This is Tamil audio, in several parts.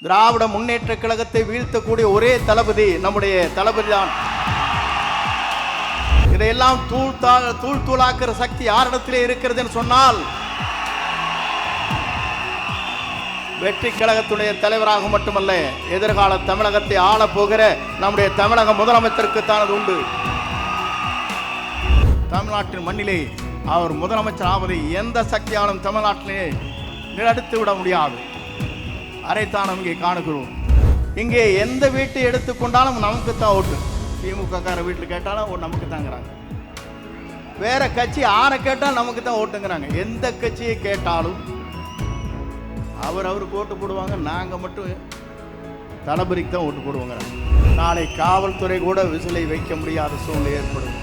திராவிட முன்னேற்ற கழகத்தை வீழ்த்தக்கூடிய ஒரே தளபதி நம்முடைய தளபதி தான். இதையெல்லாம் தூள் தூளாக்குற சக்தி யாரிடத்திலே இருக்கிறதுன்னு சொன்னால் வெற்றி கழகத்துடைய தலைவராக மட்டுமல்ல, எதிர்கால தமிழகத்தை ஆள போகிற நம்முடைய தமிழக முதலமைச்சருக்கு தான் அது உண்டு. தமிழ்நாட்டின் மண்ணிலே அவர் முதலமைச்சர் ஆவதை எந்த சக்தியாலும் தமிழ்நாட்டிலே நிலடுத்து விட முடியாது. அதைத்தான் நாம் இங்கே காணுகிறோம். இங்கே எந்த வீட்டை எடுத்துக்கொண்டாலும் நமக்கு தான் ஓட்டு. திமுக கார வீட்டில் கேட்டாலும் நமக்கு தாங்கிறாங்க. வேற கட்சி யாரை கேட்டாலும் நமக்கு தான் ஓட்டுங்கிறாங்க. எந்த கட்சியை கேட்டாலும் அவருக்கு ஓட்டு போடுவாங்க. நாங்கள் மட்டும் தளபதிக்கு தான் ஓட்டு போடுவாங்க. நாளை காவல்துறை கூட விசிலை வைக்க முடியாத சூழ்நிலை ஏற்படும்.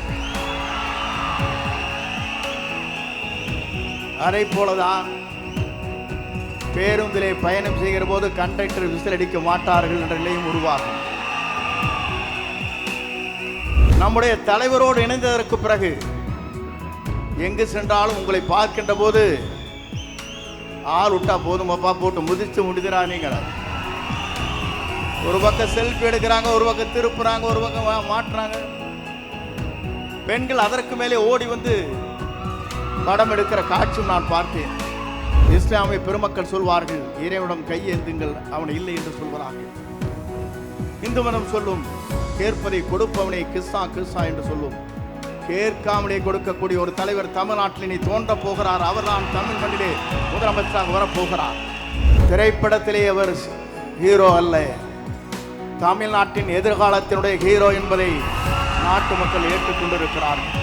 அதை போலதான் பேருந்திலே பயணம் செய்கிற போது கண்டக்டர் விசில் அடிக்க மாட்டார்கள் என்ற நிலையும் உருவாகும். நம்முடைய தலைவரோடு இணைந்ததற்கு பிறகு எங்கு சென்றாலும் உங்களை பார்க்கின்ற போது ஆள் விட்டா போதுமப்பா போட்டு முதிச்சு முடிக்கிறாங்க. ஒரு பக்கம் செல்ஃபி எடுக்கிறாங்க, ஒரு பக்கம் திருப்புறாங்க, ஒரு பக்கம் மாட்டுறாங்க. பெண்கள் அதற்கு மேலே ஓடி வந்து படம் எடுக்கிற காட்சியும் நான் பார்த்தேன். இஸ்லாமிய பெருமக்கள் சொல்வார்கள், இறைவனிடம் கையேந்துங்கள், அவனை இல்லை என்று சொல்வார்கள். இந்து மதம் சொல்லும், கேட்பதை கொடுப்பவனை கிஸ்ஸா கிஸ்ஸா என்று சொல்லும். கேட்காமலே கொடுக்கக்கூடிய ஒரு தலைவர் தமிழ்நாட்டில் இனி தோன்ற போகிறார். அவர்தான் தமிழ் மண்ணிலே முதலமைச்சராக வரப்போகிறார். திரைப்படத்திலே அவர் ஹீரோ அல்ல, தமிழ்நாட்டின் எதிர்காலத்தினுடைய ஹீரோ என்பதை நாட்டு மக்கள் ஏற்றுக்கொண்டிருக்கிறார்கள்.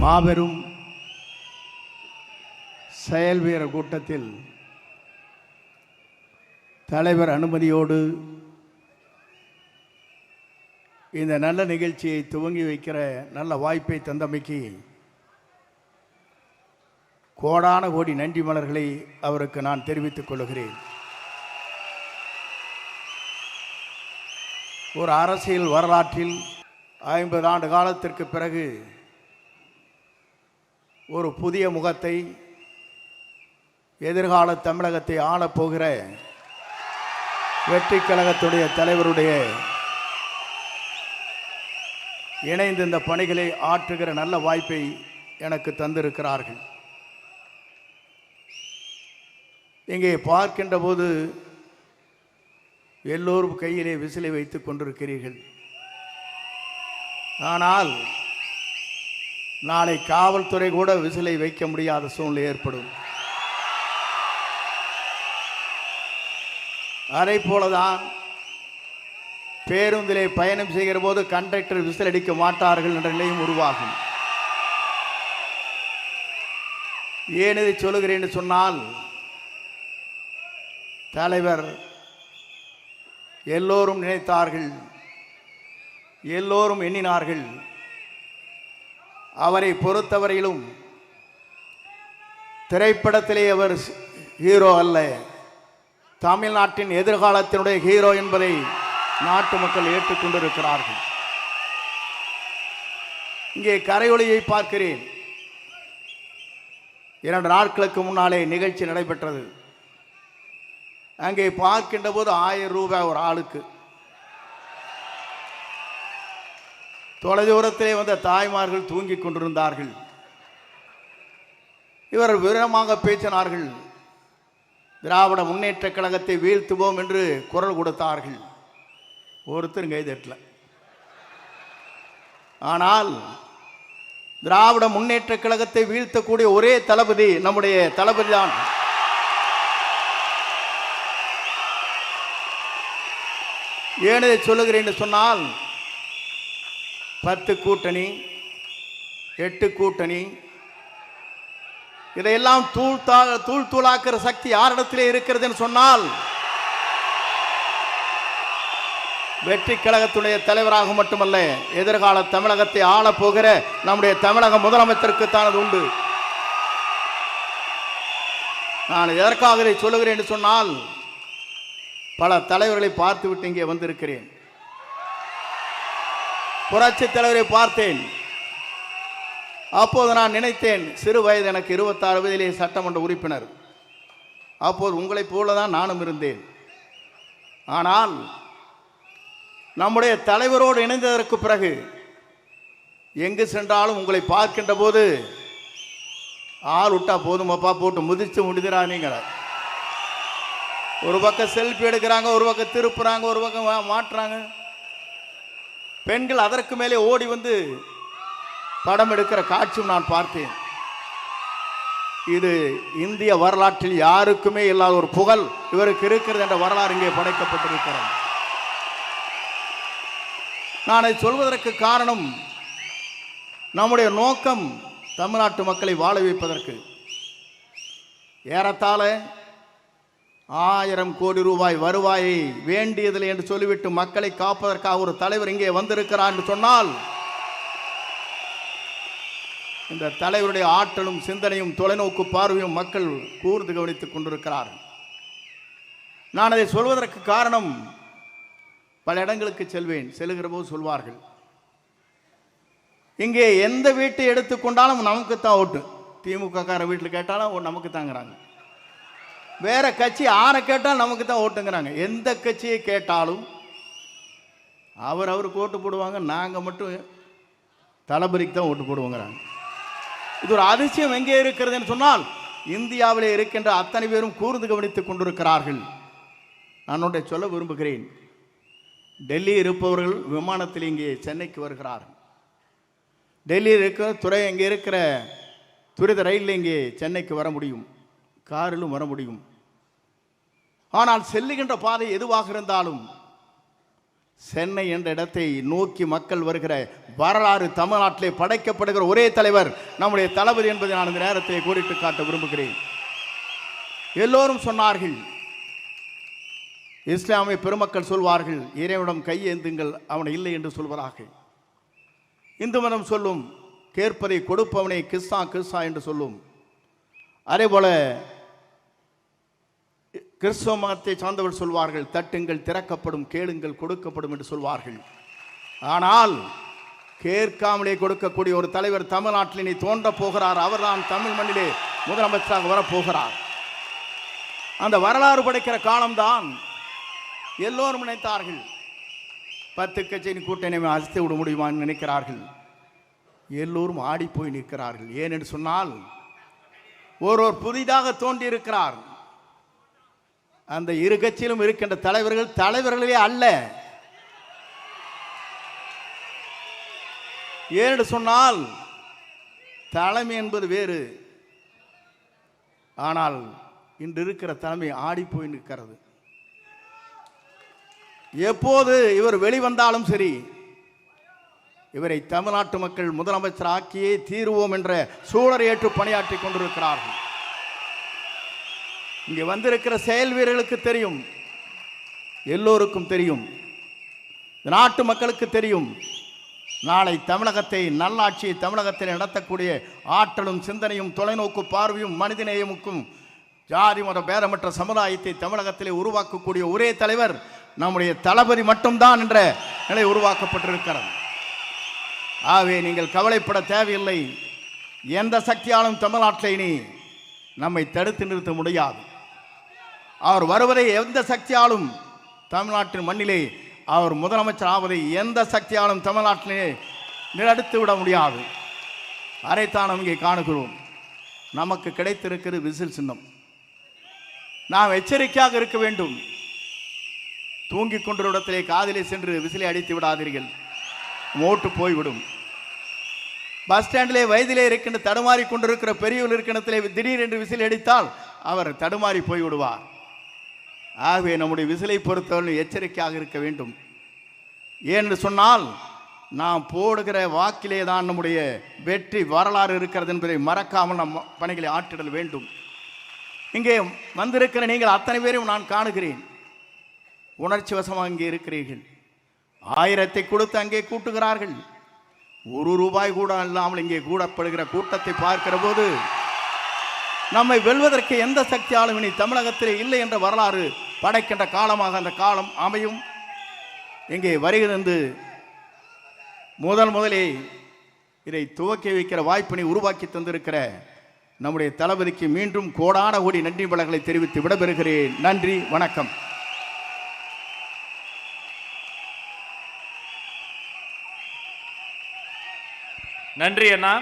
மாபெரும் செயல் வீரர் கூட்டத்தில் தலைவர் அனுமதியோடு இந்த நல்ல நிகழ்ச்சியை துவங்கி வைக்கிற நல்ல வாய்ப்பை தந்தமைக்கு கோடான கோடி நன்றி மலர்களை அவருக்கு நான் தெரிவித்துக் கொள்கிறேன். ஒரு அரசியல் வரலாற்றில் 50 ஆண்டு காலத்திற்கு பிறகு ஒரு புதிய முகத்தை, எதிர்கால தமிழகத்தை ஆளப்போகிற வெற்றி கழகத்துடைய தலைவருடைய இணைந்து இந்த பணிகளை ஆற்றுகிற நல்ல வாய்ப்பை எனக்கு தந்திருக்கிறார்கள். இங்கே பார்க்கின்ற போது எல்லோரும் கையிலே விசிலை வைத்துக் கொண்டிருக்கிறீர்கள். ஆனால் நாளை காவல்துறை கூட விசிலை வைக்க முடியாத சூழ்நிலை ஏற்படும். அதை போலதான் பேருந்திலே பயணம் செய்கிற போது கண்டக்டர் விசில் அடிக்க மாட்டார்கள் என்ற நிலையும் உருவாகும். ஏன் இதை சொல்லுகிறேன் என்று சொன்னால், தலைவர் எல்லோரும் நினைத்தார்கள், எல்லோரும் எண்ணினார்கள். அவரை பொறுத்தவரையிலும் திரைப்படத்திலே அவர் ஹீரோ அல்ல, தமிழ்நாட்டின் எதிர்காலத்தினுடைய ஹீரோ என்பதை நாட்டு மக்கள் ஏற்றுக்கொண்டிருக்கிறார்கள். இங்கே கரையொலியை பார்க்கிறேன். 2 நாட்களுக்கு முன்னாலே நிகழ்ச்சி நடைபெற்றது. அங்கே பார்க்கின்ற போது 1000 ரூபாய் ஒரு ஆளுக்கு. தொலைதூரத்திலே வந்த தாய்மார்கள் தூங்கிக் கொண்டிருந்தார்கள். இவர் விவரமாக பேசினார்கள். திராவிட முன்னேற்ற கழகத்தை வீழ்த்துவோம் என்று குரல் கொடுத்தார்கள். ஒருத்தர் கைதட்டல. ஆனால் திராவிட முன்னேற்ற கழகத்தை வீழ்த்தக்கூடிய ஒரே தளபதி நம்முடைய தளபதி தான். ஏன் இதை சொல்லுகிறேன் என்று சொன்னால், 10 கூட்டணி, 8 கூட்டணி, இதையெல்லாம் தூள் தூளாக்குற சக்தி யாரிடத்திலே இருக்கிறதுன்னு சொன்னால் வெற்றி கழகத்துடைய தலைவராக மட்டுமல்ல, எதிர்கால தமிழகத்தை ஆள போகிற நம்முடைய தமிழக முதலமைச்சருக்கு தான் அது உண்டு. நான் எதற்காக இதை சொல்லுகிறேன் என்று சொன்னால், பல தலைவர்களை பார்த்துவிட்டு இங்கே வந்திருக்கிறேன். புரட்சி தலைவரை பார்த்தேன். அப்போது நான் நினைத்தேன், சிறு வயது எனக்கு 26 வயதிலே சட்டமன்ற உறுப்பினர். அப்போது உங்களைப் போல தான் நானும் இருந்தேன். ஆனால் நம்முடைய தலைவரோடு இணைந்ததற்கு பிறகு எங்கு சென்றாலும் உங்களை பார்க்கின்ற போது ஆள் விட்டா போதுமப்பா, போட்டு முதிச்சு முடிதுரா. நீங்கள் ஒரு பக்கம் செல்ஃபி எடுக்கிறாங்க, ஒரு பக்கம் திருப்புறாங்க, ஒரு பக்கம் மாட்டுறாங்க. பெண்கள் அதற்கு மேலே ஓடி வந்து படம் எடுக்கிற காட்சியும் நான் பார்த்தேன். இது இந்திய வரலாற்றில் யாருக்குமே இல்லாத ஒரு புகழ் இவருக்கு இருக்கிறது என்ற வரலாறு இங்கே படைக்கப்பட்டிருக்கிறது. நான் அதை சொல்வதற்கு காரணம், நம்முடைய நோக்கம் தமிழ்நாட்டு மக்களை வாழ வைப்பதற்கு. ஏறத்தாழ 1000 கோடி ரூபாய் வருவாயை வேண்டியதில்லை என்று சொல்லிவிட்டு மக்களை காப்பதற்காக ஒரு தலைவர் இங்கே வந்திருக்கிறார் என்று சொன்னால், இந்த தலைவருடைய ஆற்றலும் சிந்தனையும் தொலைநோக்கு பார்வையும் மக்கள் கூர்ந்து கவனித்துக் கொண்டிருக்கிறார்கள். நான் அதை சொல்வதற்கு காரணம், பல இடங்களுக்கு செல்லுகிற போது சொல்வார்கள், இங்கே எந்த வீட்டை எடுத்துக்கொண்டாலும் நமக்கு தான் ஓட்டு. திமுக கார வீட்டில் கேட்டாலும் நமக்கு தாங்கிறாங்க. வேற கட்சி ஆரை கேட்டால் நமக்கு தான் ஓட்டுங்கிறாங்க. எந்த கட்சியை கேட்டாலும் அவருக்கு ஓட்டு போடுவாங்க, நாங்கள் மட்டும் தளபதிக்கு தான் ஓட்டு போடுவோங்கிறாங்க. இது ஒரு அதிசயம் எங்கே இருக்கிறது என்று சொன்னால், இந்தியாவிலே இருக்கின்ற அத்தனை பேரும் கூர்ந்து கவனித்துக் கொண்டிருக்கிறார்கள். நான் ஒன்றை சொல்ல விரும்புகிறேன். டெல்லி இருப்பவர்கள் விமானத்தில் இங்கே சென்னைக்கு வருகிறார்கள். டெல்லியில் இருக்கிற இங்கே இருக்கிற துரித ரயிலில் இங்கே சென்னைக்கு வர முடியும், காரிலும் வர முடியும். ஆனால் செல்லுகின்ற பாதை எதுவாக இருந்தாலும் சென்னை என்ற இடத்தை நோக்கி மக்கள் வருகிற வரலாறு தமிழ்நாட்டிலே படைக்கப்படுகிற ஒரே தலைவர் நம்முடைய தளபதி என்பதை நான் இந்த நேரத்தை கோடிட்டு காட்ட விரும்புகிறேன். எல்லோரும் சொன்னார்கள், இஸ்லாமிய பெருமக்கள் சொல்வார்கள், இறைவனிடம் கையேந்துங்கள் அவனை இல்லை என்று சொல்வதாக. இந்து மதம் சொல்லும், கேட்பதை கொடுப்பவனை கிஸ்ஸா கிஸ்ஸா என்று சொல்லும். அதே போல கிறிஸ்தவ மதத்தை சார்ந்தவர்கள் சொல்வார்கள், தட்டுங்கள் திறக்கப்படும், கேளுங்கள் கொடுக்கப்படும் என்று சொல்வார்கள். ஆனால் கேட்காமலே கொடுக்கக்கூடிய ஒரு தலைவர் தமிழ்நாட்டில் நீ தோன்ற போகிறார். அவர்தான் தமிழ் மண்ணிலே முதலமைச்சராக வரப்போகிறார். அந்த வரலாறு படைக்கிற காலம்தான். எல்லோரும் நினைத்தார்கள் 10 கட்சியின் கூட்டணி அசைத்து விட முடியுமான்னு நினைக்கிறார்கள். எல்லோரும் ஆடி போய் நிற்கிறார்கள். ஏனென்று சொன்னால், ஒருவர் புதிதாக தோன்றி இருக்கிறார். அந்த இரு கட்சியிலும் இருக்கின்ற தலைவர்களே அல்ல. ஏனென்று சொன்னால், தலைமை என்பது வேறு. ஆனால் இன்று இருக்கிற தலைமை ஆடி போய் நிற்கிறது. எப்போது இவர் வெளிவந்தாலும் சரி, இவரை தமிழ்நாட்டு மக்கள் முதலமைச்சர் ஆக்கியே தீர்வோம் என்ற சூழலை ஏற்று பணியாற்றி கொண்டிருக்கிறார்கள். இங்கே வந்திருக்கிற செயல் வீரர்களுக்கு தெரியும், எல்லோருக்கும் தெரியும், நாட்டு மக்களுக்கு தெரியும், நாளை தமிழகத்தை நல்லாட்சியை தமிழகத்தில் நடத்தக்கூடிய ஆற்றலும் சிந்தனையும் தொலைநோக்கு பார்வையும் மனிதநேயமுக்கும் ஜாதி மத பேதமற்ற சமுதாயத்தை தமிழகத்திலே உருவாக்கக்கூடிய ஒரே தலைவர் நம்முடைய தளபதி மட்டும்தான் என்ற நிலை உருவாக்கப்பட்டிருக்கிறது. ஆகவே நீங்கள் கவலைப்பட தேவையில்லை. எந்த சக்தியாலும் தமிழ்நாட்டில் இனி நம்மை தடுத்து நிறுத்த முடியாது. அவர் வருவதை எந்த சக்தியாலும் தமிழ்நாட்டின் மண்ணிலே அவர் முதலமைச்சர் ஆவதை எந்த சக்தியாலும் தமிழ்நாட்டிலே நிறுத்தி விட முடியாது. அதைத்தான் நாம் இங்கே காணுகிறோம். நமக்கு கிடைத்திருக்கிற விசில் சின்னம். நாம் எச்சரிக்கையாக இருக்க வேண்டும். தூங்கிக் கொண்ட இடத்திலே காதிலே சென்று விசிலை அடித்து விடாதீர்கள், மோட்டு போய்விடும். பஸ் ஸ்டாண்டிலே வயதிலே இருக்கின்ற தடுமாறி கொண்டிருக்கிற பெரியவர் இருக்கின்றத்திலே திடீரென்று விசில் அடித்தால் அவர் தடுமாறி போய்விடுவார். ஆகவே நம்முடைய விசிலை பொறுத்தவரை எச்சரிக்கையாக இருக்க வேண்டும். ஏனென்று சொன்னால், நாம் போடுகிற வாக்கிலே தான் நம்முடைய வெற்றி வரலாறு இருக்கிறது என்பதை மறக்காமல் நம் பணிகளை ஆற்றிடல் வேண்டும். இங்கே வந்திருக்கிற நீங்கள் அத்தனை பேரையும் நான் காணுகிறேன். உணர்ச்சி வசமாக இங்கே இருக்கிறீர்கள். 1000 கொடுத்து அங்கே கூட்டுகிறார்கள். 1 ரூபாய் கூட இல்லாமல் இங்கே கூடப்படுகிற கூட்டத்தை பார்க்கிற போது நம்மை வெல்வதற்கு எந்த சக்தியாலும் இனி தமிழகத்திலே இல்லை என்ற வரலாறு படைக்கின்ற காலமாக அந்த காலம் அமையும். இங்கே வருகிறது முதலே இதை துவக்கி வைக்கிற வாய்ப்பினை உருவாக்கி தந்திருக்கிற நம்முடைய தளபதிக்கு மீண்டும் கோடான கோடி நன்றி வளங்களை தெரிவித்து விடைபெறுகிறேன். நன்றி, வணக்கம். நன்றி அண்ணா.